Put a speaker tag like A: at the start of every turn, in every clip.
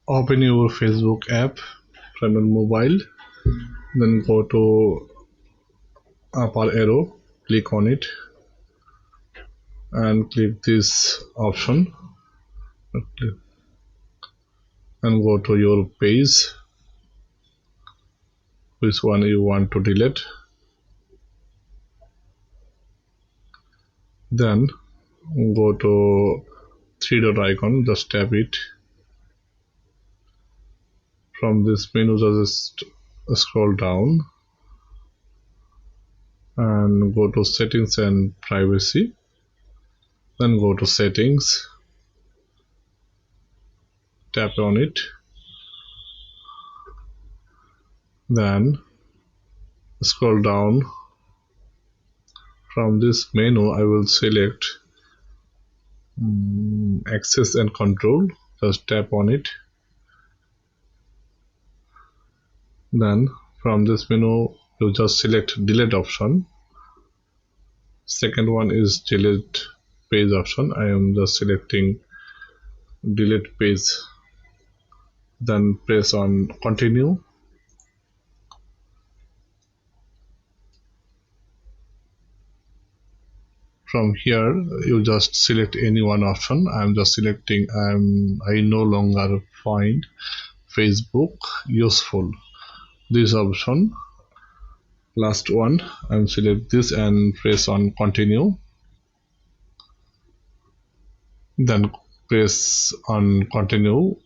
A: Open your Facebook app from your mobile, then go to upper arrow, click on it and click this option and go to your page, which one you want to delete. Then go to three dot icon, just tap it. From this menu just scroll down and go to settings and privacy, then go to settings, tap on it, then scroll down. From this menu I will select access and control, just tap on it. Then from this menu you just select delete option. Second one is delete page option. I am just selecting delete page, then press on continue. From here you just select any one option. I am just selecting I no longer find Facebook useful, this option. Last one, and select this and press on continue, then press on continue.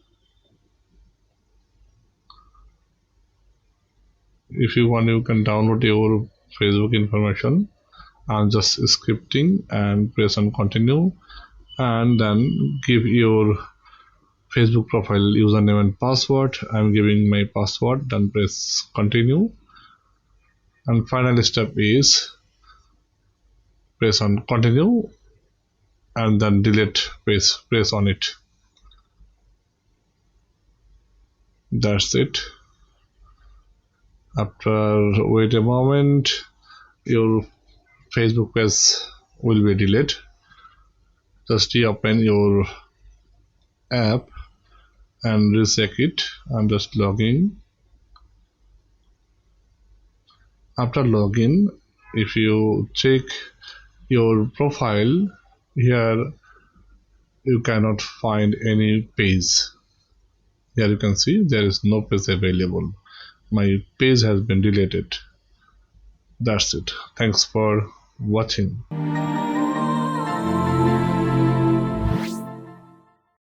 A: If you want, you can download your Facebook information. I'm just scripting and press on continue, and then give your Facebook profile username and password. I'm giving my password, then press continue, and final step is press on continue and then delete page, press on it. That's it. After wait a moment, your Facebook page will be deleted. Just reopen your app and recheck it. I'm just logging. After login, if you check your profile, here you cannot find any page. Here you can see there is no page available. My page has been deleted. That's it. Thanks for watching.